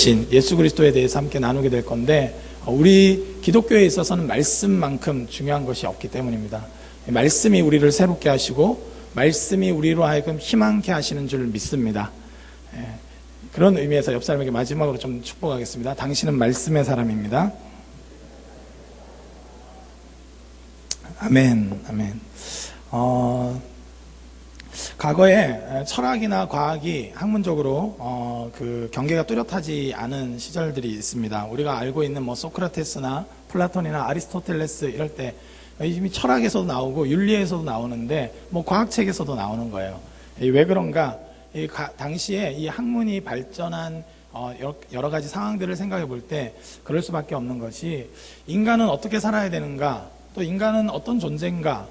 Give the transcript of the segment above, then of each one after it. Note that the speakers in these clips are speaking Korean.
되신 예수 그리스도에 대해서 함께 나누게 될 건데, 우리 기독교에 있어서는 말씀만큼 중요한 것이 없기 때문입니다. 말씀이 우리를 새롭게 하시고 말씀이 우리로 하여금 희망케 하시는 줄 믿습니다. 그런 의미에서 옆 사람에게 마지막으로 좀 축복하겠습니다. 당신은 말씀의 사람입니다. 아멘, 아멘. 과거에 철학이나 과학이 학문적으로 그 경계가 뚜렷하지 않은 시절들이 있습니다. 우리가 알고 있는 뭐 소크라테스나 플라톤이나 아리스토텔레스 이럴 때 이미 철학에서도 나오고 윤리에서도 나오는데 뭐 과학책에서도 나오는 거예요. 왜 그런가? 당시에 이 학문이 발전한 여러 가지 상황들을 생각해 볼 때 그럴 수밖에 없는 것이, 인간은 어떻게 살아야 되는가, 또 인간은 어떤 존재인가,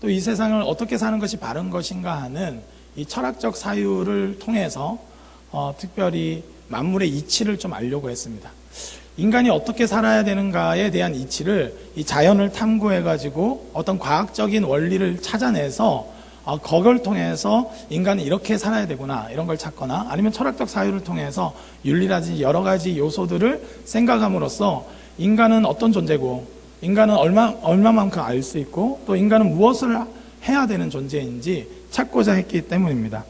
또 이 세상을 어떻게 사는 것이 바른 것인가 하는 이 철학적 사유를 통해서 특별히 만물의 이치를 좀 알려고 했습니다. 인간이 어떻게 살아야 되는가에 대한 이치를 이 자연을 탐구해가지고 어떤 과학적인 원리를 찾아내서 그걸 통해서 인간은 이렇게 살아야 되구나 이런 걸 찾거나, 아니면 철학적 사유를 통해서 윤리라든지 여러 가지 요소들을 생각함으로써 인간은 어떤 존재고, 인간은 얼마만큼 알 수 있고, 또 인간은 무엇을 해야 되는 존재인지 찾고자 했기 때문입니다.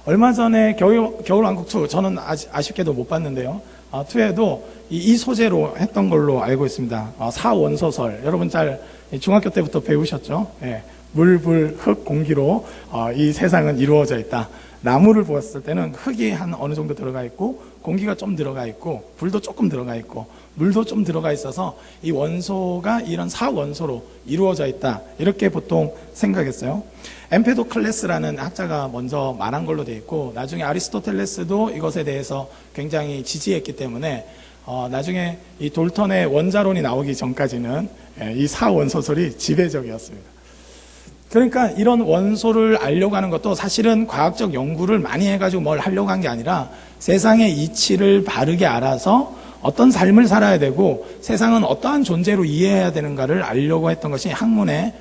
얼마 전에 겨울왕국 2, 저는 아쉽게도 못 봤는데요. 2에도 이 소재로 했던 걸로 알고 있습니다. 사원소설, 여러분 잘 중학교 때부터 배우셨죠? 예. 물, 불, 흙, 공기로 이 세상은 이루어져 있다. 나무를 보았을 때는 흙이 한 어느 정도 들어가 있고, 공기가 좀 들어가 있고, 불도 조금 들어가 있고, 물도 좀 들어가 있어서 이 원소가 이런 사원소로 이루어져 있다, 이렇게 보통 생각했어요. 엠페도클레스라는 학자가 먼저 말한 걸로 되어 있고, 나중에 아리스토텔레스도 이것에 대해서 굉장히 지지했기 때문에 나중에 이 돌턴의 원자론이 나오기 전까지는 이 사원소설이 지배적이었습니다. 그러니까 이런 원소를 알려고 하는 것도 사실은 과학적 연구를 많이 해가지고 뭘 하려고 한 게 아니라, 세상의 이치를 바르게 알아서 어떤 삶을 살아야 되고 세상은 어떠한 존재로 이해해야 되는가를 알려고 했던 것이 학문의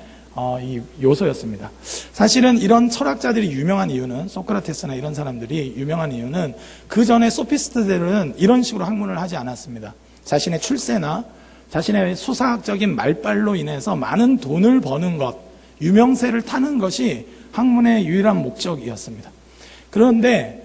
이 요소였습니다. 사실은 이런 철학자들이 유명한 이유는, 소크라테스나 이런 사람들이 유명한 이유는, 그 전에 소피스트들은 이런 식으로 학문을 하지 않았습니다. 자신의 출세나 자신의 수사학적인 말빨로 인해서 많은 돈을 버는 것, 유명세를 타는 것이 학문의 유일한 목적이었습니다. 그런데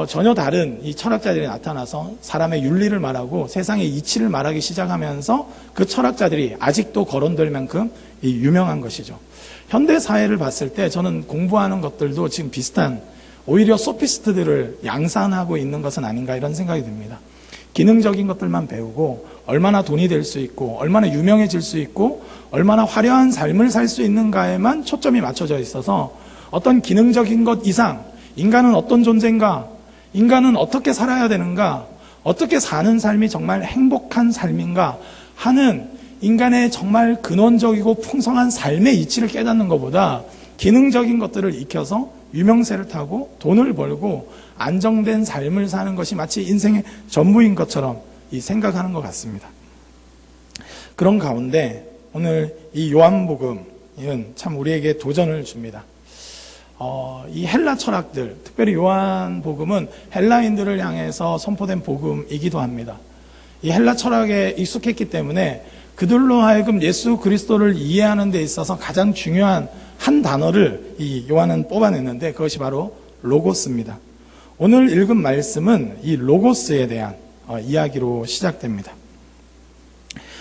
전혀 다른 이 철학자들이 나타나서 사람의 윤리를 말하고 세상의 이치를 말하기 시작하면서 그 철학자들이 아직도 거론될 만큼 유명한 것이죠. 현대 사회를 봤을 때 저는 공부하는 것들도 지금 비슷한, 오히려 소피스트들을 양산하고 있는 것은 아닌가 이런 생각이 듭니다. 기능적인 것들만 배우고 얼마나 돈이 될 수 있고 얼마나 유명해질 수 있고 얼마나 화려한 삶을 살 수 있는가에만 초점이 맞춰져 있어서, 어떤 기능적인 것 이상 인간은 어떤 존재인가, 인간은 어떻게 살아야 되는가, 어떻게 사는 삶이 정말 행복한 삶인가 하는 인간의 정말 근원적이고 풍성한 삶의 이치를 깨닫는 것보다 기능적인 것들을 익혀서 유명세를 타고 돈을 벌고 안정된 삶을 사는 것이 마치 인생의 전부인 것처럼 생각하는 것 같습니다. 그런 가운데 오늘 이 요한복음은 참 우리에게 도전을 줍니다. 이 헬라 철학들, 특별히 요한복음은 헬라인들을 향해서 선포된 복음이기도 합니다. 이 헬라 철학에 익숙했기 때문에 그들로 하여금 예수 그리스도를 이해하는 데 있어서 가장 중요한 한 단어를 이 요한은 뽑아냈는데, 그것이 바로 로고스입니다. 오늘 읽은 말씀은 이 로고스에 대한 이야기로 시작됩니다.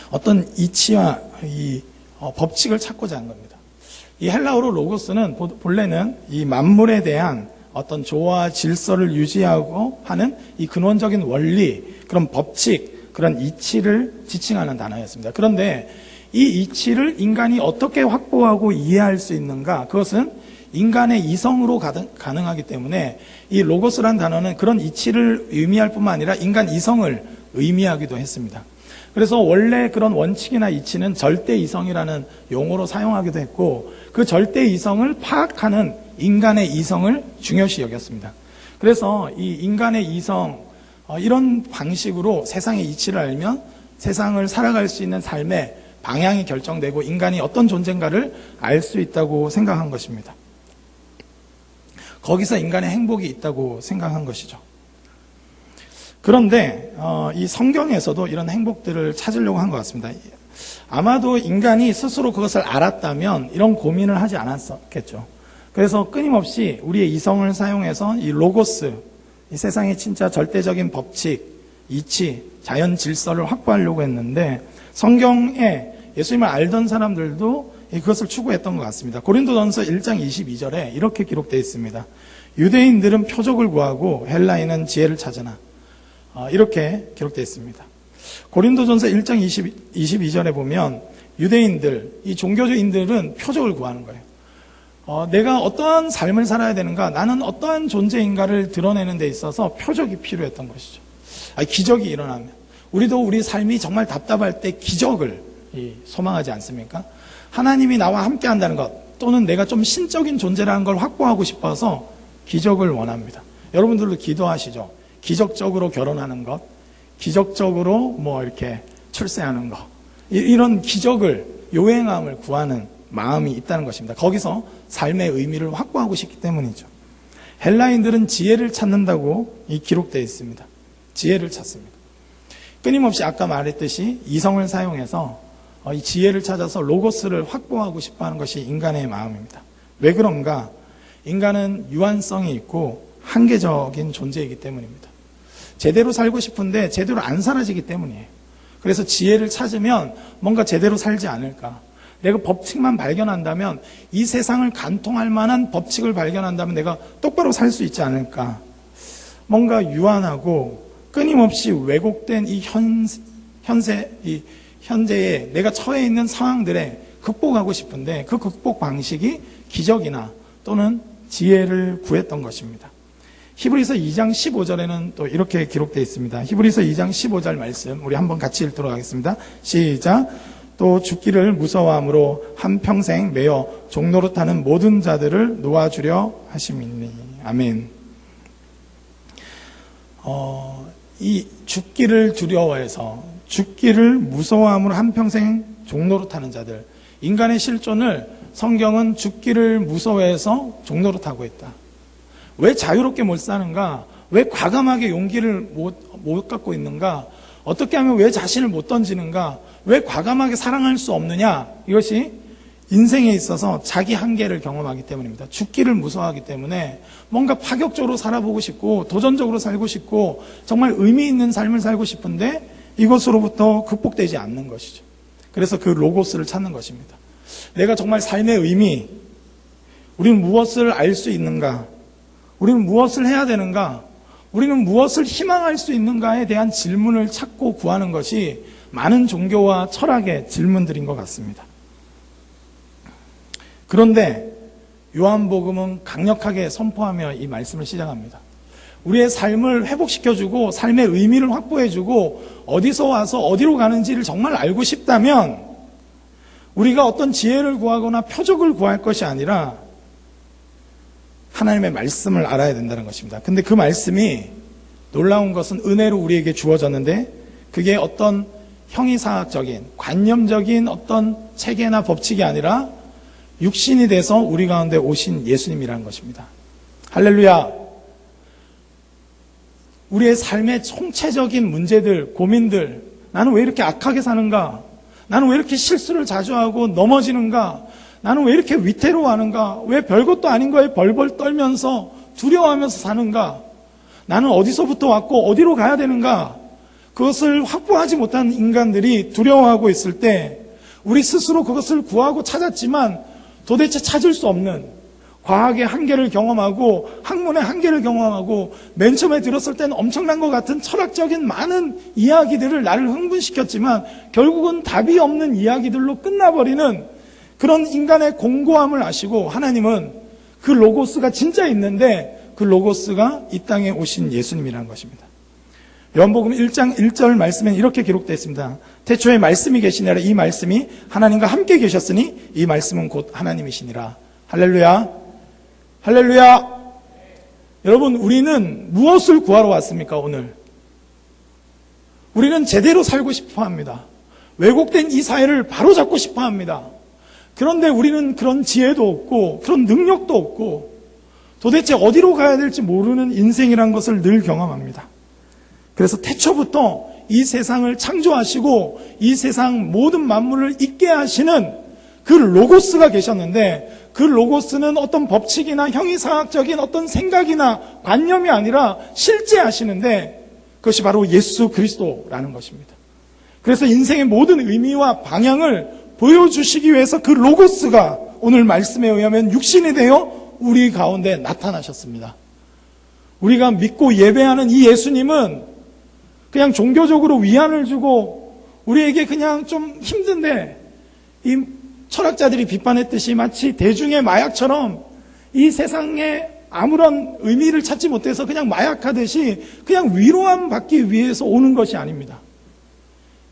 어떤 이치와 이 법칙을 찾고자 한 겁니다. 이 헬라어로 로고스는 본래는 이 만물에 대한 어떤 조화 질서를 유지하고 하는 이 근원적인 원리, 그런 법칙, 그런 이치를 지칭하는 단어였습니다. 그런데 이 이치를 인간이 어떻게 확보하고 이해할 수 있는가, 그것은 인간의 이성으로 가능하기 때문에 이 로고스란 단어는 그런 이치를 의미할 뿐만 아니라 인간 이성을 의미하기도 했습니다. 그래서 원래 그런 원칙이나 이치는 절대 이성이라는 용어로 사용하기도 했고, 그 절대 이성을 파악하는 인간의 이성을 중요시 여겼습니다. 그래서 이 인간의 이성, 이런 방식으로 세상의 이치를 알면 세상을 살아갈 수 있는 삶의 방향이 결정되고 인간이 어떤 존재인가를 알 수 있다고 생각한 것입니다. 거기서 인간의 행복이 있다고 생각한 것이죠. 그런데 이 성경에서도 이런 행복들을 찾으려고 한 것 같습니다. 아마도 인간이 스스로 그것을 알았다면 이런 고민을 하지 않았겠죠. 그래서 끊임없이 우리의 이성을 사용해서 이 로고스, 이 세상의 진짜 절대적인 법칙, 이치, 자연 질서를 확보하려고 했는데 성경에 예수님을 알던 사람들도 그것을 추구했던 것 같습니다. 고린도전서 1장 22절에 이렇게 기록되어 있습니다. 유대인들은 표적을 구하고 헬라인은 지혜를 찾으나, 이렇게 기록되어 있습니다. 고린도전서 1장 22절에 보면 유대인들, 이 종교주의인들은 표적을 구하는 거예요. 내가 어떠한 삶을 살아야 되는가, 나는 어떠한 존재인가를 드러내는 데 있어서 표적이 필요했던 것이죠. 기적이 일어나면, 우리도 우리 삶이 정말 답답할 때 기적을 소망하지 않습니까? 하나님이 나와 함께 한다는 것, 또는 내가 좀 신적인 존재라는 걸 확보하고 싶어서 기적을 원합니다. 여러분들도 기도하시죠? 기적적으로 결혼하는 것, 기적적으로 이렇게 출세하는 것, 이런 기적을, 요행함을 구하는 마음이 있다는 것입니다. 거기서 삶의 의미를 확보하고 싶기 때문이죠. 헬라인들은 지혜를 찾는다고 기록되어 있습니다. 지혜를 찾습니다. 끊임없이 아까 말했듯이 이성을 사용해서 이 지혜를 찾아서 로고스를 확보하고 싶어하는 것이 인간의 마음입니다. 왜 그런가? 인간은 유한성이 있고 한계적인 존재이기 때문입니다. 제대로 살고 싶은데 제대로 안 살아지기 때문이에요. 그래서 지혜를 찾으면 뭔가 제대로 살지 않을까. 내가 법칙만 발견한다면, 이 세상을 간통할 만한 법칙을 발견한다면 내가 똑바로 살 수 있지 않을까. 뭔가 유한하고 끊임없이 왜곡된 이 현재에 내가 처해 있는 상황들에 극복하고 싶은데, 그 극복 방식이 기적이나 또는 지혜를 구했던 것입니다. 히브리서 2장 15절에는 또 이렇게 기록되어 있습니다. 히브리서 2장 15절 말씀 우리 한번 같이 읽도록 하겠습니다. 시작. 또 죽기를 무서워함으로 한평생 매어 종노릇하는 모든 자들을 놓아주려 하심이니. 아멘. 이 죽기를 두려워해서, 죽기를 무서워함으로 한평생 종노릇하는 자들, 인간의 실존을 성경은 죽기를 무서워해서 종노릇하고 있다. 왜 자유롭게 못 사는가? 왜 과감하게 용기를 못 갖고 있는가? 어떻게 하면 왜 자신을 못 던지는가? 왜 과감하게 사랑할 수 없느냐? 이것이 인생에 있어서 자기 한계를 경험하기 때문입니다. 죽기를 무서워하기 때문에 뭔가 파격적으로 살아보고 싶고 도전적으로 살고 싶고 정말 의미 있는 삶을 살고 싶은데 이것으로부터 극복되지 않는 것이죠. 그래서 그 로고스를 찾는 것입니다. 내가 정말 삶의 의미, 우리는 무엇을 알 수 있는가? 우리는 무엇을 해야 되는가? 우리는 무엇을 희망할 수 있는가에 대한 질문을 찾고 구하는 것이 많은 종교와 철학의 질문들인 것 같습니다. 그런데 요한복음은 강력하게 선포하며 이 말씀을 시작합니다. 우리의 삶을 회복시켜주고 삶의 의미를 확보해주고 어디서 와서 어디로 가는지를 정말 알고 싶다면 우리가 어떤 지혜를 구하거나 표적을 구할 것이 아니라 하나님의 말씀을 알아야 된다는 것입니다. 근데 그 말씀이 놀라운 것은 은혜로 우리에게 주어졌는데 그게 어떤 형이사학적인 관념적인 어떤 체계나 법칙이 아니라 육신이 돼서 우리 가운데 오신 예수님이라는 것입니다. 할렐루야. 우리의 삶의 총체적인 문제들, 고민들, 나는 왜 이렇게 악하게 사는가? 나는 왜 이렇게 실수를 자주 하고 넘어지는가? 나는 왜 이렇게 위태로워하는가? 왜 별것도 아닌 거에 벌벌 떨면서 두려워하면서 사는가? 나는 어디서부터 왔고 어디로 가야 되는가? 그것을 확보하지 못한 인간들이 두려워하고 있을 때 우리 스스로 그것을 구하고 찾았지만 도대체 찾을 수 없는 과학의 한계를 경험하고 학문의 한계를 경험하고 맨 처음에 들었을 때는 엄청난 것 같은 철학적인 많은 이야기들을 나를 흥분시켰지만 결국은 답이 없는 이야기들로 끝나버리는 그런 인간의 공고함을 아시고 하나님은 그 로고스가 진짜 있는데 그 로고스가 이 땅에 오신 예수님이라는 것입니다. 요한복음 1장 1절 말씀에 이렇게 기록되어 있습니다. 태초에 말씀이 계시니라. 이 말씀이 하나님과 함께 계셨으니 이 말씀은 곧 하나님이시니라. 할렐루야. 할렐루야. 여러분, 우리는 무엇을 구하러 왔습니까? 오늘 우리는 제대로 살고 싶어 합니다. 왜곡된 이 사회를 바로잡고 싶어 합니다. 그런데 우리는 그런 지혜도 없고 그런 능력도 없고 도대체 어디로 가야 될지 모르는 인생이란 것을 늘 경험합니다. 그래서 태초부터 이 세상을 창조하시고 이 세상 모든 만물을 있게 하시는 그 로고스가 계셨는데, 그 로고스는 어떤 법칙이나 형이상학적인 어떤 생각이나 관념이 아니라 실제 하시는데, 그것이 바로 예수 그리스도라는 것입니다. 그래서 인생의 모든 의미와 방향을 보여주시기 위해서 그 로고스가 오늘 말씀에 의하면 육신이 되어 우리 가운데 나타나셨습니다. 우리가 믿고 예배하는 이 예수님은 그냥 종교적으로 위안을 주고 우리에게 그냥 좀 힘든데, 이 철학자들이 비판했듯이 마치 대중의 마약처럼 이 세상에 아무런 의미를 찾지 못해서 그냥 마약하듯이 그냥 위로함 받기 위해서 오는 것이 아닙니다.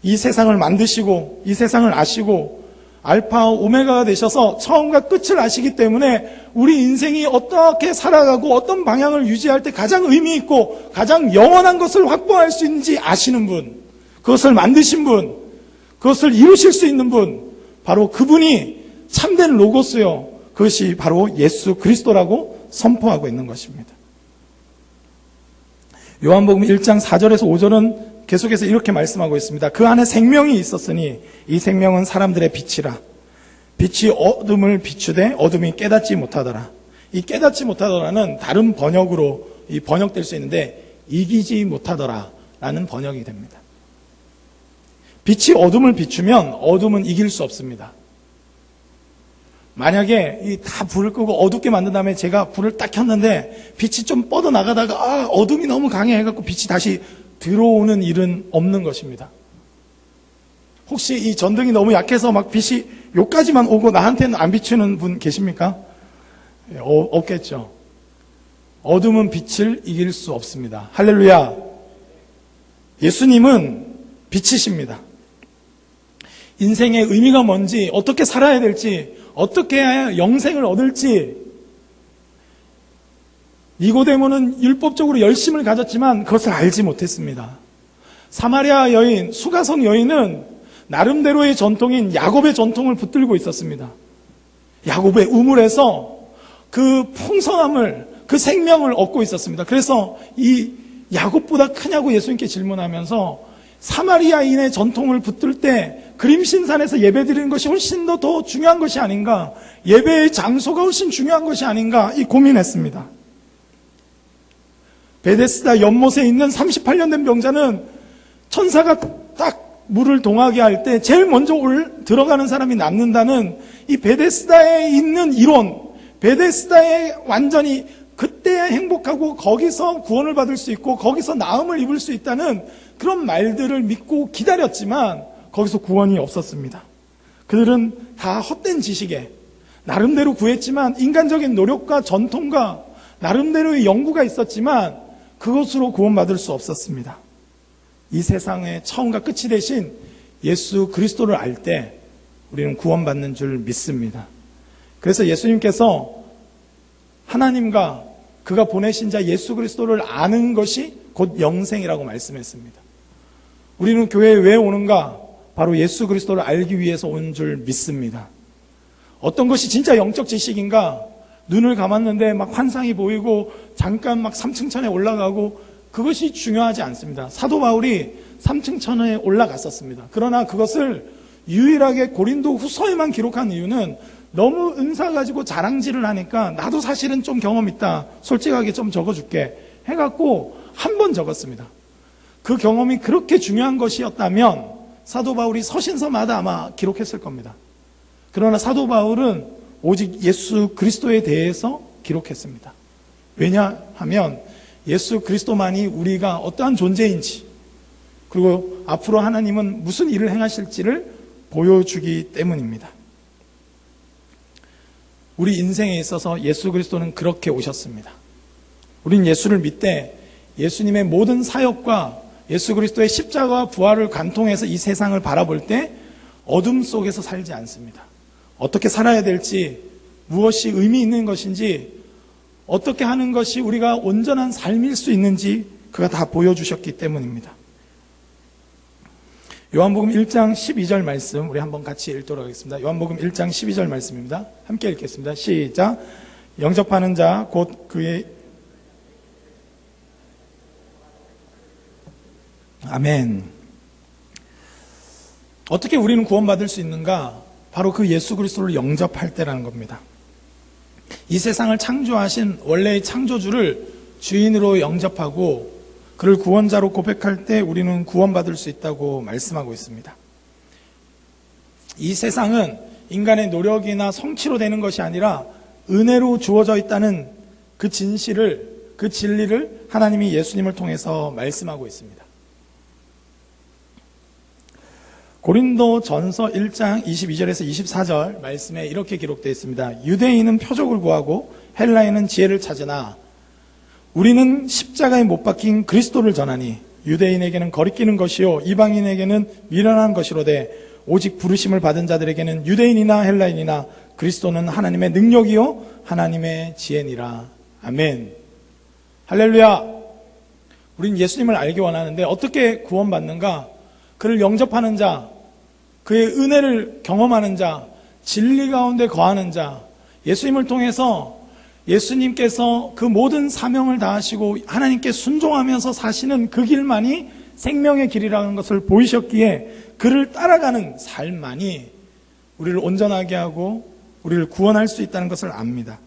이 세상을 만드시고 이 세상을 아시고 알파와 오메가가 되셔서 처음과 끝을 아시기 때문에 우리 인생이 어떻게 살아가고 어떤 방향을 유지할 때 가장 의미 있고 가장 영원한 것을 확보할 수 있는지 아시는 분, 그것을 만드신 분, 그것을 이루실 수 있는 분, 바로 그분이 참된 로고스요, 그것이 바로 예수 그리스도라고 선포하고 있는 것입니다. 요한복음 1장 4절에서 5절은 계속해서 이렇게 말씀하고 있습니다. 그 안에 생명이 있었으니 이 생명은 사람들의 빛이라. 빛이 어둠을 비추되 어둠이 깨닫지 못하더라. 이 깨닫지 못하더라는 다른 번역으로 번역될 수 있는데 이기지 못하더라 라는 번역이 됩니다. 빛이 어둠을 비추면 어둠은 이길 수 없습니다. 만약에 다 불을 끄고 어둡게 만든 다음에 제가 불을 딱 켰는데 빛이 좀 뻗어나가다가 어둠이 너무 강해해갖고 빛이 다시 들어오는 일은 없는 것입니다. 혹시 이 전등이 너무 약해서 막 빛이 여기까지만 오고 나한테는 안 비추는 분 계십니까? 없겠죠. 어둠은 빛을 이길 수 없습니다. 할렐루야. 예수님은 빛이십니다. 인생의 의미가 뭔지, 어떻게 살아야 될지, 어떻게 해야 영생을 얻을지, 니고데모는 율법적으로 열심을 가졌지만 그것을 알지 못했습니다. 사마리아 여인, 수가성 여인은 나름대로의 전통인 야곱의 전통을 붙들고 있었습니다. 야곱의 우물에서 그 풍성함을, 그 생명을 얻고 있었습니다. 그래서 이 야곱보다 크냐고 예수님께 질문하면서 사마리아인의 전통을 붙들 때 그림신산에서 예배드리는 것이 훨씬 더 중요한 것이 아닌가, 예배의 장소가 훨씬 중요한 것이 아닌가 이 고민했습니다. 베데스다 연못에 있는 38년 된 병자는 천사가 딱 물을 동하게 할 때 제일 먼저 들어가는 사람이 낫는다는 이 베데스다에 있는 이론, 베데스다에 완전히 그때 행복하고 거기서 구원을 받을 수 있고 거기서 나음을 입을 수 있다는 그런 말들을 믿고 기다렸지만 거기서 구원이 없었습니다. 그들은 다 헛된 지식에 나름대로 구했지만 인간적인 노력과 전통과 나름대로의 연구가 있었지만 그것으로 구원받을 수 없었습니다. 이 세상의 처음과 끝이 되신 예수 그리스도를 알 때 우리는 구원받는 줄 믿습니다. 그래서 예수님께서 하나님과 그가 보내신 자 예수 그리스도를 아는 것이 곧 영생이라고 말씀했습니다. 우리는 교회에 왜 오는가? 바로 예수 그리스도를 알기 위해서 온 줄 믿습니다. 어떤 것이 진짜 영적 지식인가? 눈을 감았는데 막 환상이 보이고 잠깐 막 3층 천에 올라가고 그것이 중요하지 않습니다. 사도 바울이 3층 천에 올라갔었습니다. 그러나 그것을 유일하게 고린도 후서에만 기록한 이유는 너무 은사 가지고 자랑질을 하니까 나도 사실은 좀 경험 있다, 솔직하게 좀 적어줄게 해갖고 한 번 적었습니다. 그 경험이 그렇게 중요한 것이었다면 사도 바울이 서신서마다 아마 기록했을 겁니다. 그러나 사도 바울은 오직 예수 그리스도에 대해서 기록했습니다. 왜냐하면 예수 그리스도만이 우리가 어떠한 존재인지, 그리고 앞으로 하나님은 무슨 일을 행하실지를 보여주기 때문입니다. 우리 인생에 있어서 예수 그리스도는 그렇게 오셨습니다. 우린 예수를 믿되 예수님의 모든 사역과 예수 그리스도의 십자가와 부활을 관통해서 이 세상을 바라볼 때 어둠 속에서 살지 않습니다. 어떻게 살아야 될지, 무엇이 의미 있는 것인지, 어떻게 하는 것이 우리가 온전한 삶일 수 있는지 그가 다 보여주셨기 때문입니다. 요한복음 1장 12절 말씀 우리 한번 같이 읽도록 하겠습니다. 요한복음 1장 12절 말씀입니다. 함께 읽겠습니다. 시작. 영접하는 자 곧 그의 아멘. 어떻게 우리는 구원받을 수 있는가? 바로 그 예수 그리스도를 영접할 때라는 겁니다. 이 세상을 창조하신 원래의 창조주를 주인으로 영접하고 그를 구원자로 고백할 때 우리는 구원받을 수 있다고 말씀하고 있습니다. 이 세상은 인간의 노력이나 성취로 되는 것이 아니라 은혜로 주어져 있다는 그 진실을, 그 진리를 하나님이 예수님을 통해서 말씀하고 있습니다. 고린도전서 1장 22절에서 24절 말씀에 이렇게 기록되어 있습니다. 유대인은 표적을 구하고 헬라인은 지혜를 찾으나 우리는 십자가에 못 박힌 그리스도를 전하니 유대인에게는 거리끼는 것이요 이방인에게는 미련한 것이로되 오직 부르심을 받은 자들에게는 유대인이나 헬라인이나 그리스도는 하나님의 능력이요 하나님의 지혜니라. 아멘. 할렐루야. 우린 예수님을 알기 원하는데 어떻게 구원받는가? 그를 영접하는 자, 그의 은혜를 경험하는 자, 진리 가운데 거하는 자, 예수님을 통해서 예수님께서 그 모든 사명을 다하시고 하나님께 순종하면서 사시는 그 길만이 생명의 길이라는 것을 보이셨기에 그를 따라가는 삶만이 우리를 온전하게 하고 우리를 구원할 수 있다는 것을 압니다.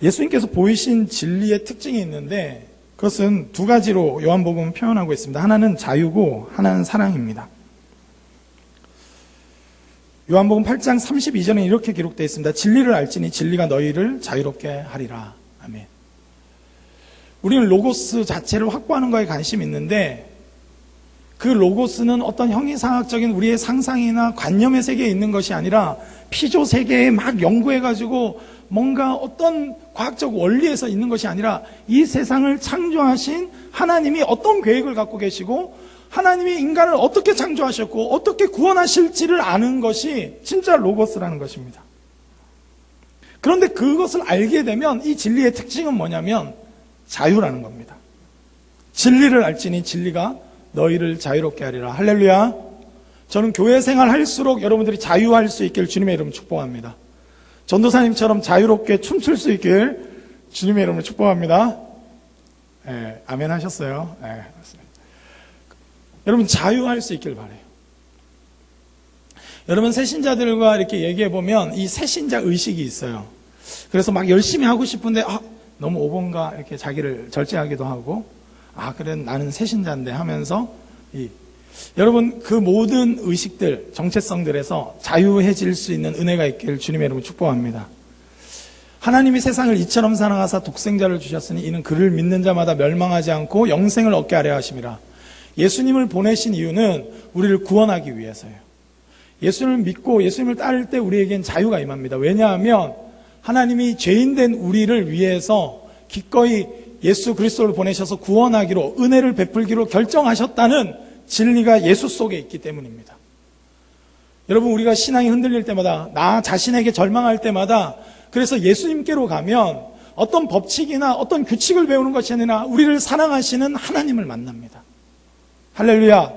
예수님께서 보이신 진리의 특징이 있는데 그것은 두 가지로 요한복음은 표현하고 있습니다. 하나는 자유고 하나는 사랑입니다. 요한복음 8장 32절에 이렇게 기록되어 있습니다. 진리를 알지니 진리가 너희를 자유롭게 하리라. 아멘. 우리는 로고스 자체를 확보하는 거에 관심이 있는데 그 로고스는 어떤 형이상학적인 우리의 상상이나 관념의 세계에 있는 것이 아니라 피조 세계에 막 연구해가지고 뭔가 어떤 과학적 원리에서 있는 것이 아니라 이 세상을 창조하신 하나님이 어떤 계획을 갖고 계시고 하나님이 인간을 어떻게 창조하셨고 어떻게 구원하실지를 아는 것이 진짜 로고스라는 것입니다. 그런데 그것을 알게 되면 이 진리의 특징은 뭐냐면 자유라는 겁니다. 진리를 알지니 진리가 너희를 자유롭게 하리라. 할렐루야. 저는 교회 생활 할수록 여러분들이 자유할 수 있길 주님의 이름으로 축복합니다. 전도사님처럼 자유롭게 춤출 수 있길 주님의 이름으로 축복합니다. 네, 아멘 하셨어요. 네, 맞습니다. 여러분 자유할 수 있길 바라요. 여러분 새신자들과 이렇게 얘기해보면 이 새신자 의식이 있어요. 그래서 막 열심히 하고 싶은데 너무 오본가 이렇게 자기를 절제하기도 하고 그래 나는 새신자인데 하면서 여러분 그 모든 의식들, 정체성들에서 자유해질 수 있는 은혜가 있기를 주님의 이름으로 축복합니다. 하나님이 세상을 이처럼 사랑하사 독생자를 주셨으니 이는 그를 믿는 자마다 멸망하지 않고 영생을 얻게 하려 하심이라. 예수님을 보내신 이유는 우리를 구원하기 위해서예요. 예수님을 믿고 예수님을 따를 때 우리에겐 자유가 임합니다. 왜냐하면 하나님이 죄인된 우리를 위해서 기꺼이 예수 그리스도를 보내셔서 구원하기로 은혜를 베풀기로 결정하셨다는 진리가 예수 속에 있기 때문입니다. 여러분 우리가 신앙이 흔들릴 때마다 나 자신에게 절망할 때마다 그래서 예수님께로 가면 어떤 법칙이나 어떤 규칙을 배우는 것이 아니라 우리를 사랑하시는 하나님을 만납니다. 할렐루야.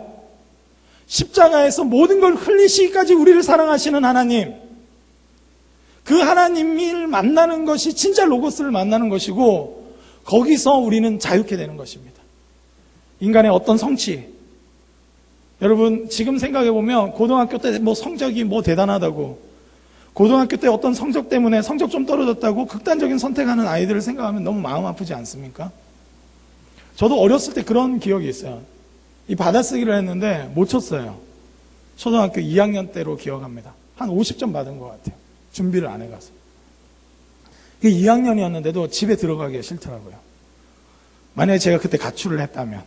십자가에서 모든 걸 흘리시기까지 우리를 사랑하시는 하나님, 그 하나님을 만나는 것이 진짜 로고스를 만나는 것이고 거기서 우리는 자유케 되는 것입니다. 인간의 어떤 성취, 여러분 지금 생각해보면 고등학교 때 성적이 대단하다고 고등학교 때 어떤 성적 때문에 성적 좀 떨어졌다고 극단적인 선택하는 아이들을 생각하면 너무 마음 아프지 않습니까? 저도 어렸을 때 그런 기억이 있어요. 이 받아쓰기를 했는데 못 쳤어요. 초등학교 2학년 때로 기억합니다. 한 50점 받은 것 같아요. 준비를 안 해가서. 2학년이었는데도 집에 들어가기가 싫더라고요. 만약에 제가 그때 가출을 했다면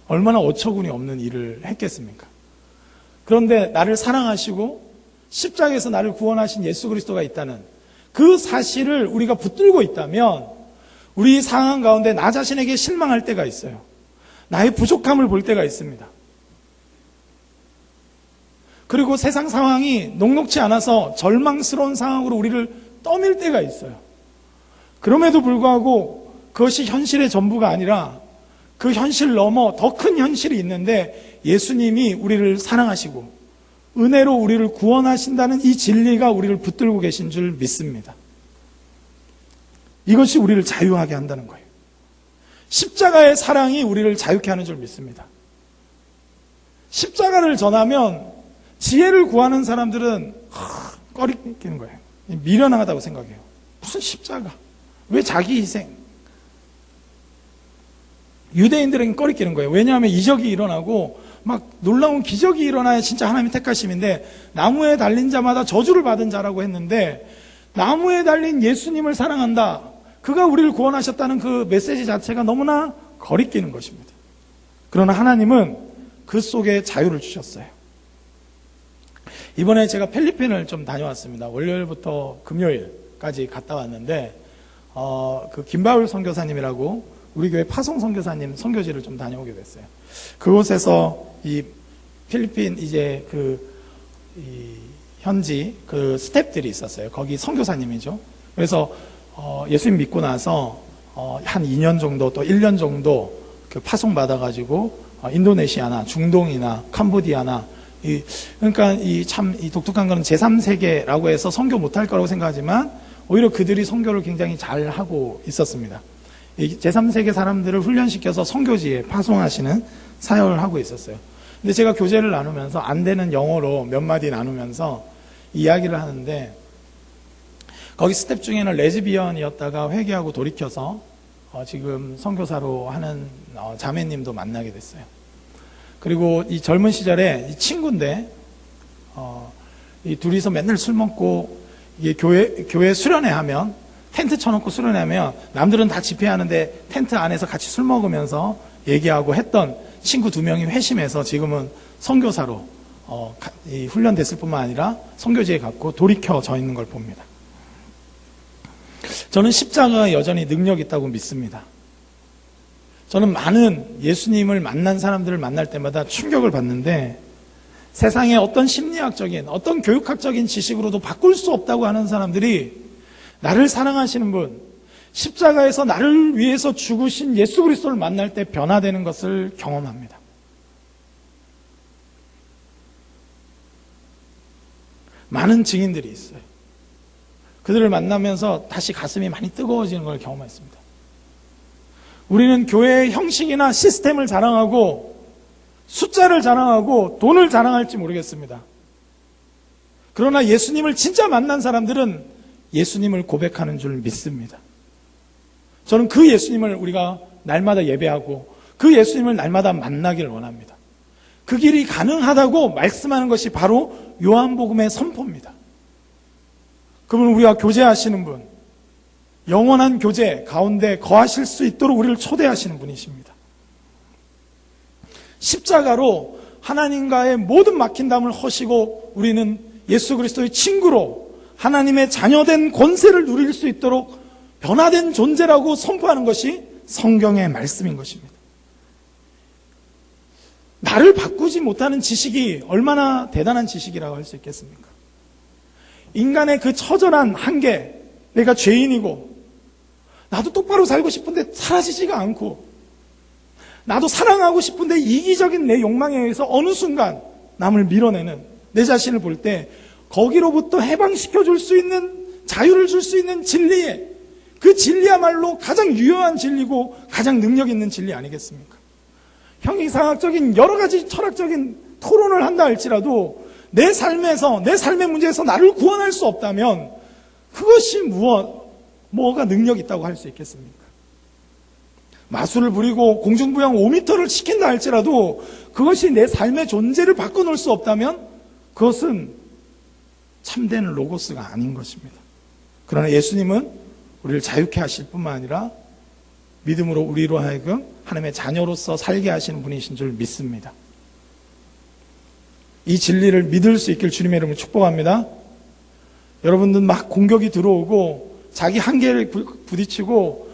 얼마나 어처구니 없는 일을 했겠습니까? 그런데 나를 사랑하시고 십자가에서 나를 구원하신 예수 그리스도가 있다는 그 사실을 우리가 붙들고 있다면 우리 상황 가운데 나 자신에게 실망할 때가 있어요. 나의 부족함을 볼 때가 있습니다. 그리고 세상 상황이 녹록지 않아서 절망스러운 상황으로 우리를 떠밀 때가 있어요. 그럼에도 불구하고 그것이 현실의 전부가 아니라 그 현실 넘어 더 큰 현실이 있는데 예수님이 우리를 사랑하시고 은혜로 우리를 구원하신다는 이 진리가 우리를 붙들고 계신 줄 믿습니다. 이것이 우리를 자유하게 한다는 거예요. 십자가의 사랑이 우리를 자유케 하는 줄 믿습니다. 십자가를 전하면 지혜를 구하는 사람들은 꺼리끼는 거예요. 미련하다고 생각해요. 무슨 십자가? 왜 자기 희생? 유대인들에겐 꺼리끼는 거예요. 왜냐하면 이적이 일어나고 막 놀라운 기적이 일어나야 진짜 하나님의 택하심인데, 나무에 달린 자마다 저주를 받은 자라고 했는데, 나무에 달린 예수님을 사랑한다, 그가 우리를 구원하셨다는 그 메시지 자체가 너무나 거리끼는 것입니다. 그러나 하나님은 그 속에 자유를 주셨어요. 이번에 제가 필리핀을 좀 다녀왔습니다. 월요일부터 금요일까지 갔다 왔는데, 그 김바울 선교사님이라고 우리 교회 파송 선교사님 선교지를 좀 다녀오게 됐어요. 그곳에서 이 필리핀 이제 이 현지 그 스태프들이 있었어요. 거기 선교사님이죠. 그래서 예수님 믿고 나서 한 2년 정도 또 1년 정도 그 파송 받아가지고 인도네시아나 중동이나 캄보디아나, 그러니까 이 독특한 거는 제3세계라고 해서 선교 못할 거라고 생각하지만 오히려 그들이 선교를 굉장히 잘 하고 있었습니다. 이 제3세계 사람들을 훈련시켜서 선교지에 파송하시는 사역을 하고 있었어요. 근데 제가 교제를 나누면서 안 되는 영어로 몇 마디 나누면서 이야기를 하는데, 거기 스텝 중에는 레즈비언이었다가 회개하고 돌이켜서 지금 선교사로 하는 자매님도 만나게 됐어요. 그리고 이 젊은 시절에 이 친구인데, 이 둘이서 맨날 술 먹고, 이게 교회 수련회 하면, 텐트 쳐놓고 수련회 하면, 남들은 다 집회하는데 텐트 안에서 같이 술 먹으면서 얘기하고 했던 친구 2명이 회심해서 지금은 선교사로 훈련됐을 뿐만 아니라 선교지에 갔고 돌이켜져 있는 걸 봅니다. 저는 십자가가 여전히 능력 있다고 믿습니다. 저는 많은 예수님을 만난 사람들을 만날 때마다 충격을 받는데, 세상의 어떤 심리학적인, 어떤 교육학적인 지식으로도 바꿀 수 없다고 하는 사람들이 나를 사랑하시는 분, 십자가에서 나를 위해서 죽으신 예수 그리스도를 만날 때 변화되는 것을 경험합니다. 많은 증인들이 있어요. 그들을 만나면서 다시 가슴이 많이 뜨거워지는 걸 경험했습니다. 우리는 교회의 형식이나 시스템을 자랑하고 숫자를 자랑하고 돈을 자랑할지 모르겠습니다. 그러나 예수님을 진짜 만난 사람들은 예수님을 고백하는 줄 믿습니다. 저는 그 예수님을 우리가 날마다 예배하고 그 예수님을 날마다 만나기를 원합니다. 그 길이 가능하다고 말씀하는 것이 바로 요한복음의 선포입니다. 그분 우리와 교제하시는 분, 영원한 교제 가운데 거하실 수 있도록 우리를 초대하시는 분이십니다. 십자가로 하나님과의 모든 막힌담을 허시고 우리는 예수 그리스도의 친구로 하나님의 자녀된 권세를 누릴 수 있도록 변화된 존재라고 선포하는 것이 성경의 말씀인 것입니다. 나를 바꾸지 못하는 지식이 얼마나 대단한 지식이라고 할 수 있겠습니까? 인간의 그 처절한 한계, 내가 죄인이고 나도 똑바로 살고 싶은데 사라지지가 않고, 나도 사랑하고 싶은데 이기적인 내 욕망에 의해서 어느 순간 남을 밀어내는 내 자신을 볼 때 거기로부터 해방시켜 줄 수 있는, 자유를 줄 수 있는 진리에, 그 진리야말로 가장 유효한 진리고 가장 능력 있는 진리 아니겠습니까? 형이상학적인 여러 가지 철학적인 토론을 한다 할지라도 내 삶에서, 내 삶의 문제에서 나를 구원할 수 없다면 그것이 뭐가 능력 있다고 할 수 있겠습니까? 마술을 부리고 공중부양 5m를 시킨다 할지라도 그것이 내 삶의 존재를 바꿔놓을 수 없다면 그것은 참된 로고스가 아닌 것입니다. 그러나 예수님은 우리를 자유케 하실 뿐만 아니라 믿음으로 우리로 하여금 하나님의 자녀로서 살게 하시는 분이신 줄 믿습니다. 이 진리를 믿을 수 있길 주님의 이름으로 축복합니다. 여러분들 막 공격이 들어오고 자기 한계를 부딪히고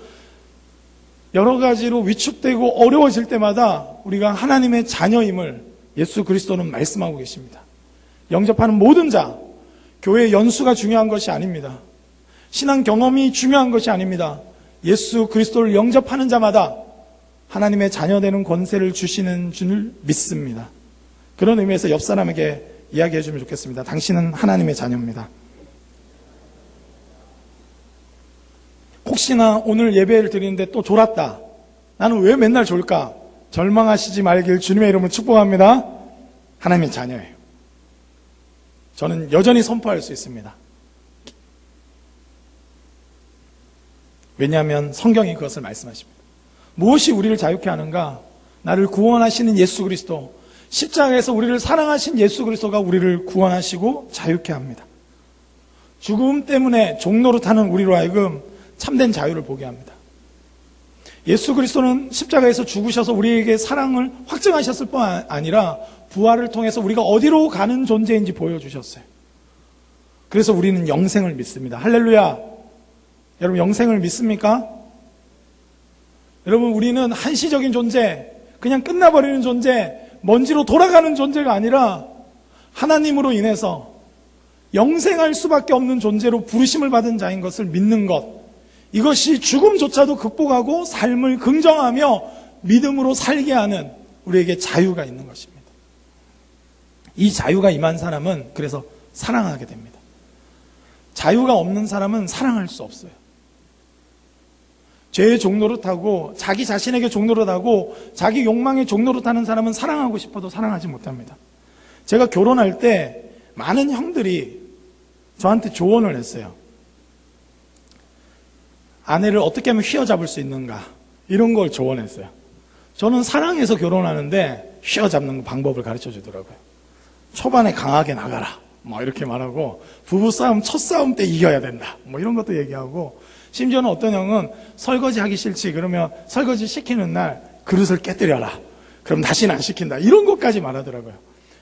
여러 가지로 위축되고 어려워질 때마다 우리가 하나님의 자녀임을 예수 그리스도는 말씀하고 계십니다. 영접하는 모든 자, 교회의 연수가 중요한 것이 아닙니다. 신앙 경험이 중요한 것이 아닙니다. 예수 그리스도를 영접하는 자마다 하나님의 자녀되는 권세를 주시는 줄 믿습니다. 그런 의미에서 옆 사람에게 이야기해 주면 좋겠습니다. 당신은 하나님의 자녀입니다. 혹시나 오늘 예배를 드리는데 또 졸았다, 나는 왜 맨날 졸까? 절망하시지 말길 주님의 이름으로 축복합니다. 하나님의 자녀예요. 저는 여전히 선포할 수 있습니다. 왜냐하면 성경이 그것을 말씀하십니다. 무엇이 우리를 자유케 하는가? 나를 구원하시는 예수 그리스도, 십자가에서 우리를 사랑하신 예수 그리스도가 우리를 구원하시고 자유케 합니다. 죽음 때문에 종로로 타는 우리로 하여금 참된 자유를 보게 합니다. 예수 그리스도는 십자가에서 죽으셔서 우리에게 사랑을 확증하셨을 뿐 아니라 부활을 통해서 우리가 어디로 가는 존재인지 보여주셨어요. 그래서 우리는 영생을 믿습니다. 할렐루야. 여러분, 영생을 믿습니까? 여러분, 우리는 한시적인 존재, 그냥 끝나버리는 존재, 먼지로 돌아가는 존재가 아니라 하나님으로 인해서 영생할 수밖에 없는 존재로 부르심을 받은 자인 것을 믿는 것, 이것이 죽음조차도 극복하고 삶을 긍정하며 믿음으로 살게 하는 우리에게 자유가 있는 것입니다. 이 자유가 임한 사람은 그래서 사랑하게 됩니다. 자유가 없는 사람은 사랑할 수 없어요. 죄의 종로를 타고 자기 자신에게 종로를 타고 자기 욕망의 종로를 타는 사람은 사랑하고 싶어도 사랑하지 못합니다. 제가 결혼할 때 많은 형들이 저한테 조언을 했어요. 아내를 어떻게 하면 휘어잡을 수 있는가, 이런 걸 조언했어요. 저는 사랑해서 결혼하는데 휘어잡는 방법을 가르쳐 주더라고요. 초반에 강하게 나가라, 뭐 이렇게 말하고, 부부싸움 첫 싸움 때 이겨야 된다, 뭐 이런 것도 얘기하고, 심지어는 어떤 형은 설거지 하기 싫지 그러면 설거지 시키는 날 그릇을 깨뜨려라, 그럼 다시는 안 시킨다, 이런 것까지 말하더라고요.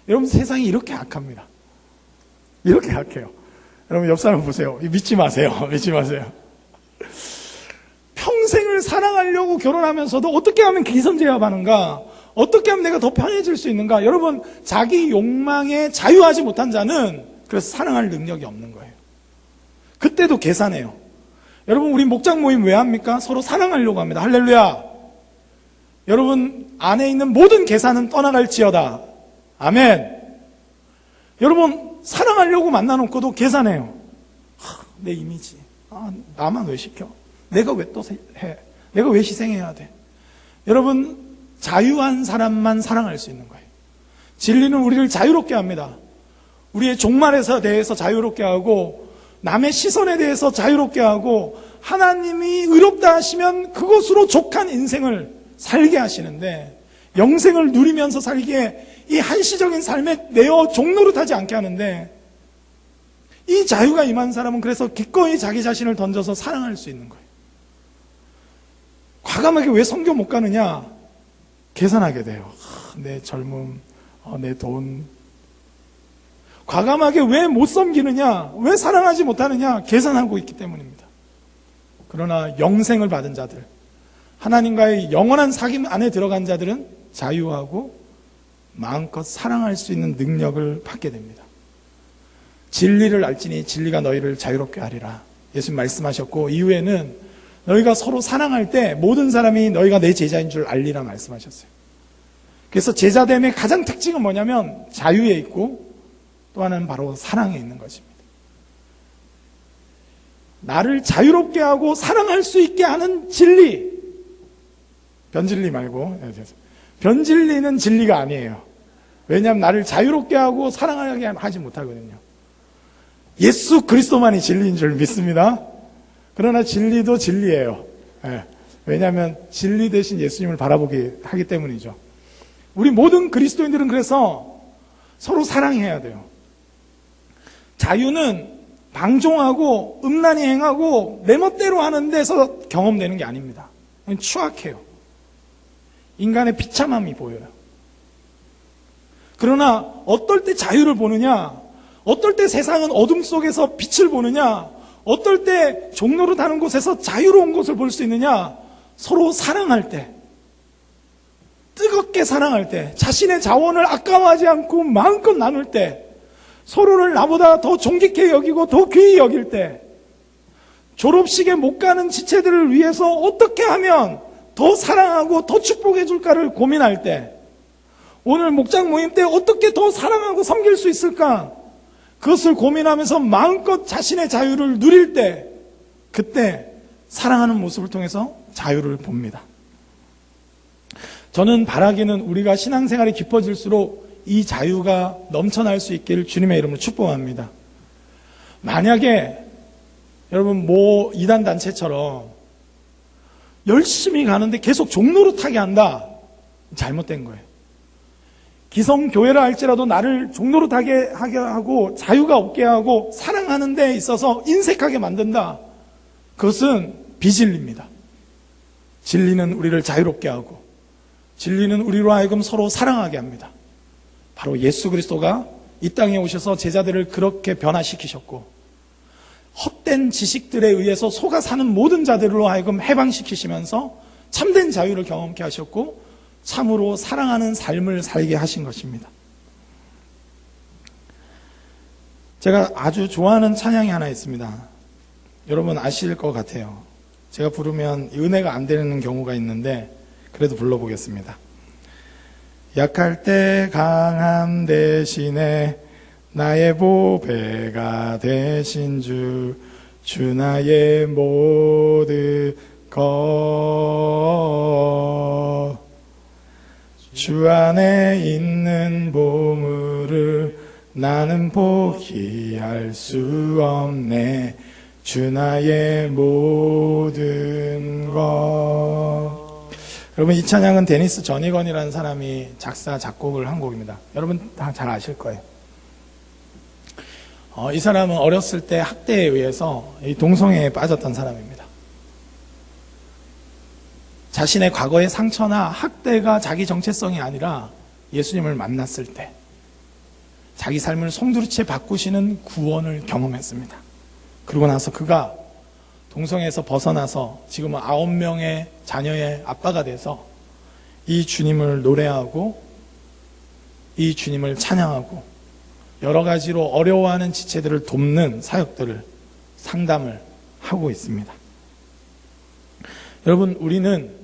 여러분, 세상이 이렇게 악합니다. 이렇게 악해요. 여러분, 옆 사람 보세요. 믿지 마세요. 믿지 마세요. 평생을 사랑하려고 결혼하면서도 어떻게 하면 기선제압하는가, 어떻게 하면 내가 더 편해질 수 있는가. 여러분, 자기 욕망에 자유하지 못한 자는 그래서 사랑할 능력이 없는 거예요. 그때도 계산해요. 여러분, 우리 목장 모임 왜 합니까? 서로 사랑하려고 합니다. 할렐루야. 여러분, 안에 있는 모든 계산은 떠나갈지어다. 아멘. 여러분, 사랑하려고 만나놓고도 계산해요. 내 이미지, 나만 왜 시켜? 내가 왜 또 해? 내가 왜 희생해야 돼? 여러분, 자유한 사람만 사랑할 수 있는 거예요. 진리는 우리를 자유롭게 합니다. 우리의 종말에 대해서 자유롭게 하고, 남의 시선에 대해서 자유롭게 하고, 하나님이 의롭다 하시면 그것으로 족한 인생을 살게 하시는데, 영생을 누리면서 살기에 이 한시적인 삶에 내어 종노릇하지 않게 하는데, 이 자유가 임한 사람은 그래서 기꺼이 자기 자신을 던져서 사랑할 수 있는 거예요. 과감하게 왜 선교 못 가느냐? 계산하게 돼요. 내 젊음, 내 돈. 과감하게 왜 못 섬기느냐? 왜 사랑하지 못하느냐? 계산하고 있기 때문입니다. 그러나 영생을 받은 자들, 하나님과의 영원한 사귐 안에 들어간 자들은 자유하고 마음껏 사랑할 수 있는 능력을 받게 됩니다. 진리를 알지니 진리가 너희를 자유롭게 하리라. 예수님 말씀하셨고, 이후에는 너희가 서로 사랑할 때 모든 사람이 너희가 내 제자인 줄 알리라 말씀하셨어요. 그래서 제자됨의 가장 특징은 뭐냐면 자유에 있고, 또 하나는 바로 사랑에 있는 것입니다. 나를 자유롭게 하고 사랑할 수 있게 하는 진리, 변진리 말고, 변진리는 진리가 아니에요. 왜냐하면 나를 자유롭게 하고 사랑하게 하지 못하거든요. 예수 그리스도만이 진리인 줄 믿습니다. 그러나 진리도 진리예요. 왜냐하면 진리 대신 예수님을 바라보게 하기 때문이죠. 우리 모든 그리스도인들은 그래서 서로 사랑해야 돼요. 자유는 방종하고 음란히 행하고 내 멋대로 하는 데서 경험되는 게 아닙니다. 추악해요. 인간의 비참함이 보여요. 그러나 어떨 때 자유를 보느냐, 어떨 때 세상은 어둠 속에서 빛을 보느냐, 어떨 때 종로를 하는 곳에서 자유로운 곳을 볼 수 있느냐, 서로 사랑할 때, 뜨겁게 사랑할 때, 자신의 자원을 아까워하지 않고 마음껏 나눌 때, 서로를 나보다 더 존귀케 여기고 더 귀히 여길 때, 졸업식에 못 가는 지체들을 위해서 어떻게 하면 더 사랑하고 더 축복해 줄까를 고민할 때, 오늘 목장 모임 때 어떻게 더 사랑하고 섬길 수 있을까, 그것을 고민하면서 마음껏 자신의 자유를 누릴 때, 그때 사랑하는 모습을 통해서 자유를 봅니다. 저는 바라기는 우리가 신앙생활이 깊어질수록 이 자유가 넘쳐날 수 있기를 주님의 이름으로 축복합니다. 만약에 여러분 이단 단체처럼 열심히 가는데 계속 종노릇하게 한다, 잘못된 거예요. 기성교회라 할지라도 나를 종노릇하게 하게 하고 자유가 없게 하고 사랑하는 데 있어서 인색하게 만든다, 그것은 비진리입니다. 진리는 우리를 자유롭게 하고 진리는 우리로 하여금 서로 사랑하게 합니다. 바로 예수 그리스도가 이 땅에 오셔서 제자들을 그렇게 변화시키셨고 헛된 지식들에 의해서 속아 사는 모든 자들로 하여금 해방시키시면서 참된 자유를 경험케 하셨고 참으로 사랑하는 삶을 살게 하신 것입니다. 제가 아주 좋아하는 찬양이 하나 있습니다. 여러분 아실 것 같아요. 제가 부르면 은혜가 안 되는 경우가 있는데 그래도 불러보겠습니다. 약할 때 강함 대신에 나의 보배가 되신 주 나의 모든 것, 주 안에 있는 보물을 나는 포기할 수 없네, 주 나의 모든 것. 여러분 이 찬양은 데니스 저니건이라는 사람이 작사 작곡을 한 곡입니다. 여러분 다 잘 아실 거예요. 이 사람은 어렸을 때 학대에 의해서 이 동성애에 빠졌던 사람입니다. 자신의 과거의 상처나 학대가 자기 정체성이 아니라 예수님을 만났을 때 자기 삶을 송두리째 바꾸시는 구원을 경험했습니다. 그러고 나서 그가 동성애에서 벗어나서 지금은 9명의 자녀의 아빠가 돼서 이 주님을 노래하고 이 주님을 찬양하고 여러 가지로 어려워하는 지체들을 돕는 사역들을, 상담을 하고 있습니다. 여러분, 우리는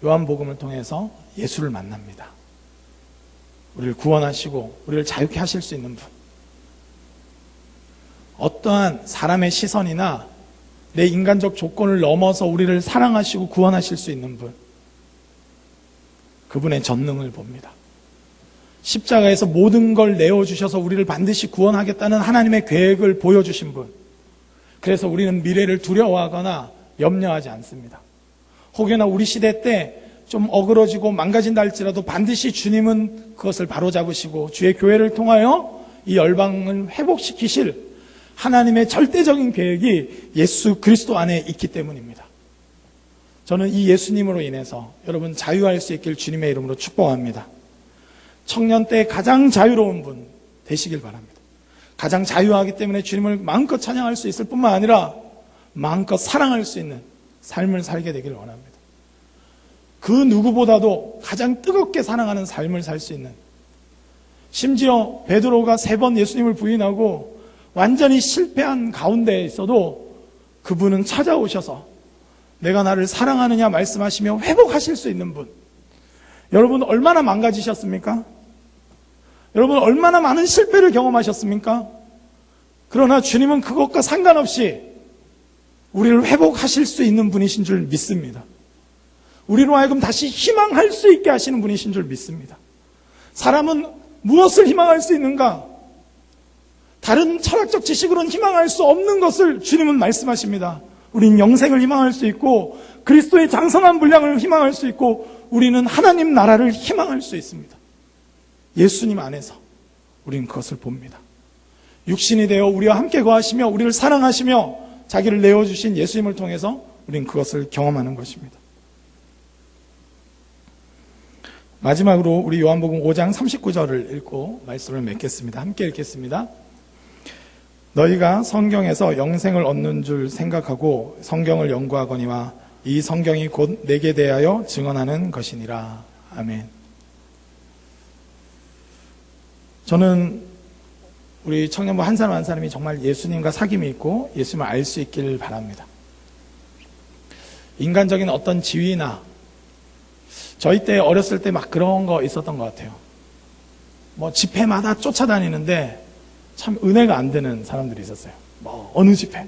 요한복음을 통해서 예수를 만납니다. 우리를 구원하시고 우리를 자유케 하실 수 있는 분, 어떠한 사람의 시선이나 내 인간적 조건을 넘어서 우리를 사랑하시고 구원하실 수 있는 분, 그분의 전능을 봅니다. 십자가에서 모든 걸 내어주셔서 우리를 반드시 구원하겠다는 하나님의 계획을 보여주신 분, 그래서 우리는 미래를 두려워하거나 염려하지 않습니다. 혹여나 우리 시대 때 좀 어그러지고 망가진다 할지라도 반드시 주님은 그것을 바로잡으시고 주의 교회를 통하여 이 열방을 회복시키실 하나님의 절대적인 계획이 예수 그리스도 안에 있기 때문입니다. 저는 이 예수님으로 인해서 여러분 자유할 수 있길 주님의 이름으로 축복합니다. 청년 때 가장 자유로운 분 되시길 바랍니다. 가장 자유하기 때문에 주님을 마음껏 찬양할 수 있을 뿐만 아니라 마음껏 사랑할 수 있는 삶을 살게 되기를 원합니다. 그 누구보다도 가장 뜨겁게 사랑하는 삶을 살 수 있는, 심지어 베드로가 3번 예수님을 부인하고 완전히 실패한 가운데 있어도 그분은 찾아오셔서 내가 나를 사랑하느냐 말씀하시며 회복하실 수 있는 분. 여러분 얼마나 망가지셨습니까? 여러분 얼마나 많은 실패를 경험하셨습니까? 그러나 주님은 그것과 상관없이 우리를 회복하실 수 있는 분이신 줄 믿습니다. 우리로 하여금 다시 희망할 수 있게 하시는 분이신 줄 믿습니다. 사람은 무엇을 희망할 수 있는가? 다른 철학적 지식으로는 희망할 수 없는 것을 주님은 말씀하십니다. 우리는 영생을 희망할 수 있고 그리스도의 장성한 분량을 희망할 수 있고 우리는 하나님 나라를 희망할 수 있습니다. 예수님 안에서 우리는 그것을 봅니다. 육신이 되어 우리와 함께 거하시며 우리를 사랑하시며 자기를 내어주신 예수님을 통해서 우리는 그것을 경험하는 것입니다. 마지막으로 우리 요한복음 5장 39절을 읽고 말씀을 맺겠습니다. 함께 읽겠습니다. 너희가 성경에서 영생을 얻는 줄 생각하고 성경을 연구하거니와 이 성경이 곧 내게 대하여 증언하는 것이니라. 아멘. 저는 우리 청년부 한 사람 한 사람이 정말 예수님과 사귐이 있고 예수님을 알 수 있기를 바랍니다. 인간적인 어떤 지위나 저희 때 어렸을 때 막 그런 거 있었던 것 같아요. 뭐 집회마다 쫓아다니는데 참 은혜가 안 되는 사람들이 있었어요. 뭐 어느 집회,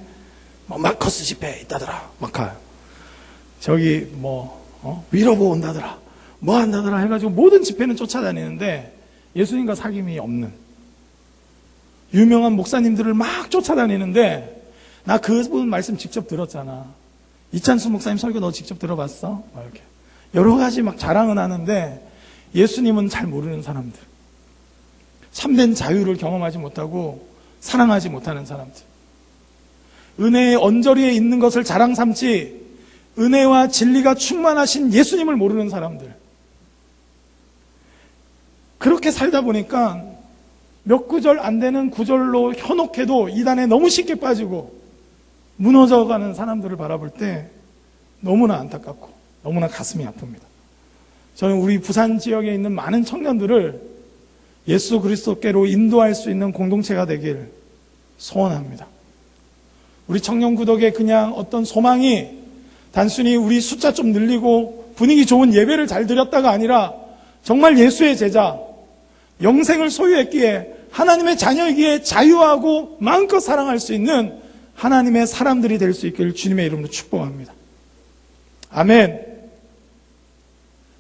뭐 마커스 집회 있다더라, 막 가요. 저기 뭐 위로보 온다더라, 뭐 한다더라 해가지고 모든 집회는 쫓아다니는데 예수님과 사귐이 없는 유명한 목사님들을 막 쫓아다니는데, 나 그분 말씀 직접 들었잖아. 이찬수 목사님 설교 너 직접 들어봤어? 이렇게 여러 가지 막 자랑은 하는데 예수님은 잘 모르는 사람들, 참된 자유를 경험하지 못하고 사랑하지 못하는 사람들, 은혜의 언저리에 있는 것을 자랑 삼지 은혜와 진리가 충만하신 예수님을 모르는 사람들, 그렇게 살다 보니까 몇 구절 안 되는 구절로 현혹해도 이단에 너무 쉽게 빠지고 무너져가는 사람들을 바라볼 때 너무나 안타깝고 너무나 가슴이 아픕니다. 저는 우리 부산 지역에 있는 많은 청년들을 예수 그리스도께로 인도할 수 있는 공동체가 되길 소원합니다. 우리 청년구덕에 그냥 어떤 소망이 단순히 우리 숫자 좀 늘리고 분위기 좋은 예배를 잘 드렸다가 아니라 정말 예수의 제자, 영생을 소유했기에 하나님의 자녀이기에 자유하고 마음껏 사랑할 수 있는 하나님의 사람들이 될 수 있기를 주님의 이름으로 축복합니다. 아멘.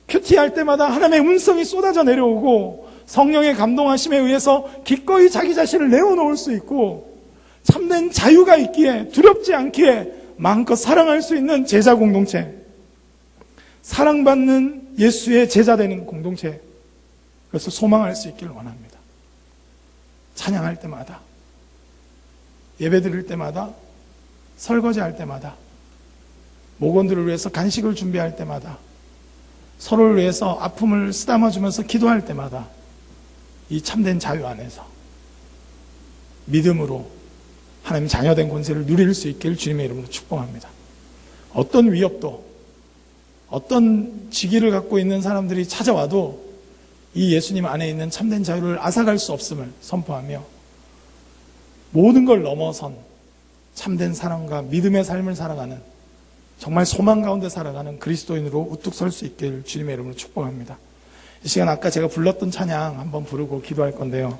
큐티할 때마다 하나님의 음성이 쏟아져 내려오고 성령의 감동하심에 의해서 기꺼이 자기 자신을 내어놓을 수 있고 참된 자유가 있기에 두렵지 않기에 마음껏 사랑할 수 있는 제자 공동체, 사랑받는 예수의 제자 되는 공동체, 그래서 소망할 수 있기를 원합니다. 찬양할 때마다, 예배 드릴 때마다, 설거지할 때마다, 목원들을 위해서 간식을 준비할 때마다, 서로를 위해서 아픔을 쓰다마주면서 기도할 때마다 이 참된 자유 안에서 믿음으로 하나님 자녀된 권세를 누릴 수 있기를 주님의 이름으로 축복합니다. 어떤 위협도, 어떤 직위를 갖고 있는 사람들이 찾아와도 이 예수님 안에 있는 참된 자유를 앗아갈 수 없음을 선포하며 모든 걸 넘어선 참된 사랑과 믿음의 삶을 살아가는, 정말 소망 가운데 살아가는 그리스도인으로 우뚝 설 수 있기를 주님의 이름으로 축복합니다. 이 시간 아까 제가 불렀던 찬양 한번 부르고 기도할 건데요.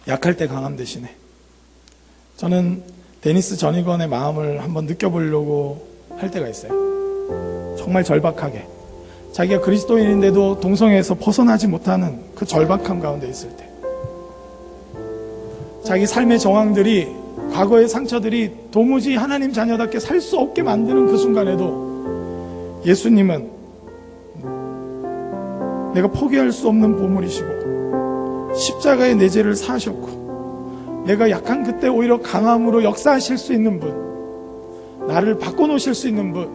약할 때 강함 대신에, 저는 데니스 전익원의 마음을 한번 느껴보려고 할 때가 있어요. 정말 절박하게 자기가 그리스도인인데도 동성애에서 벗어나지 못하는 그 절박함 가운데 있을 때, 자기 삶의 정황들이, 과거의 상처들이 도무지 하나님 자녀답게 살 수 없게 만드는 그 순간에도 예수님은 내가 포기할 수 없는 보물이시고 십자가에 내 죄를 사하셨고 내가 약한 그때 오히려 강함으로 역사하실 수 있는 분, 나를 바꿔놓으실 수 있는 분,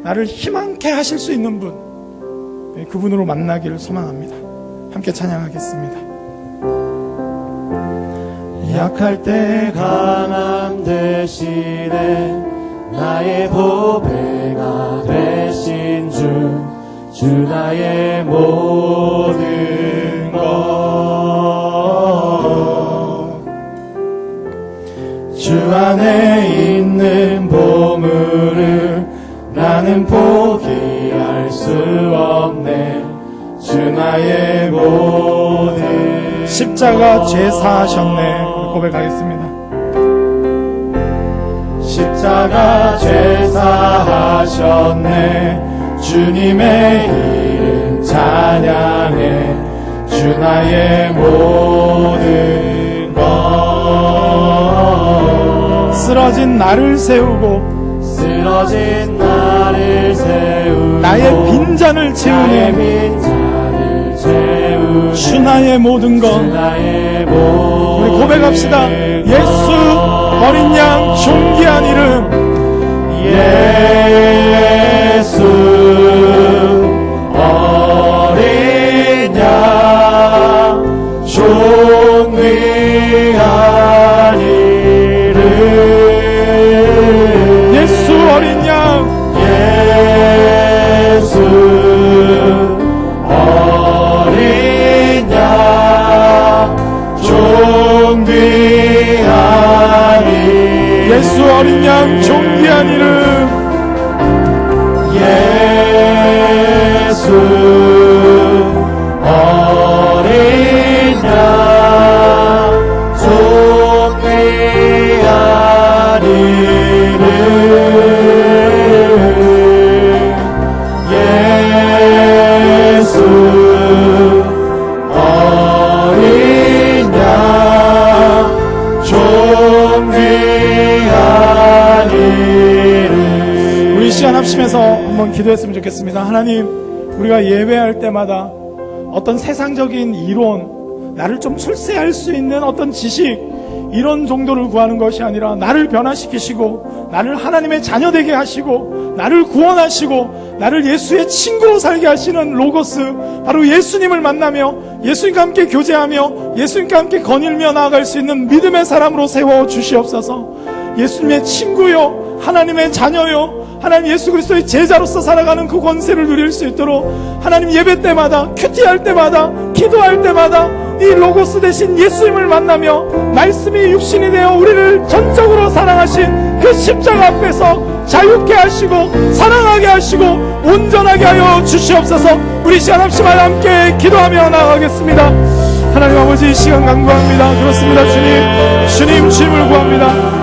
나를 희망케 하실 수 있는 분, 그분으로 만나기를 소망합니다. 함께 찬양하겠습니다. 약할 때 강함 대신에 나의 보배가 되신 주 나의 모든 것, 주 안에 있는 보물을 나는 포기할 수 없네. 주 나의 모든 십자가 죄 사하셨네. 고백하겠습니다. 십자가 죄 사하셨네. 주님의 이름 찬양해. 주 나의 모든 것, 쓰러진 나를 세우고 쓰러진 나를 세우고 나의 빈잔을 채우네. 주 나의 모든 것. 우리 고백합시다. 예수 어린 양 존귀한 이름, 예수 어린 양 존귀한 이름, 예수 어린 양, 예수 어린 양 존귀한 이름, 예수 어린 양 존귀한 이름, 예수 어린 양 존귀한 이름, 예수 기도했으면 좋겠습니다. 하나님, 우리가 예배할 때마다 어떤 세상적인 이론, 나를 좀 출세할 수 있는 어떤 지식, 이런 정도를 구하는 것이 아니라 나를 변화시키시고 나를 하나님의 자녀 되게 하시고 나를 구원하시고 나를 예수의 친구로 살게 하시는 로고스, 바로 예수님을 만나며 예수님과 함께 교제하며 예수님과 함께 거닐며 나아갈 수 있는 믿음의 사람으로 세워주시옵소서. 예수님의 친구요, 하나님의 자녀요, 하나님 예수 그리스도의 제자로서 살아가는 그 권세를 누릴 수 있도록 하나님 예배 때마다, 큐티할 때마다, 기도할 때마다 이 로고스 대신 예수님을 만나며 말씀이 육신이 되어 우리를 전적으로 사랑하신 그 십자가 앞에서 자유케 하시고 사랑하게 하시고 온전하게 하여 주시옵소서. 우리 시간 합심하여 함께 기도하며 나아가겠습니다. 하나님 아버지, 이 시간 간구합니다. 그렇습니다. 주님, 주님을 구합니다.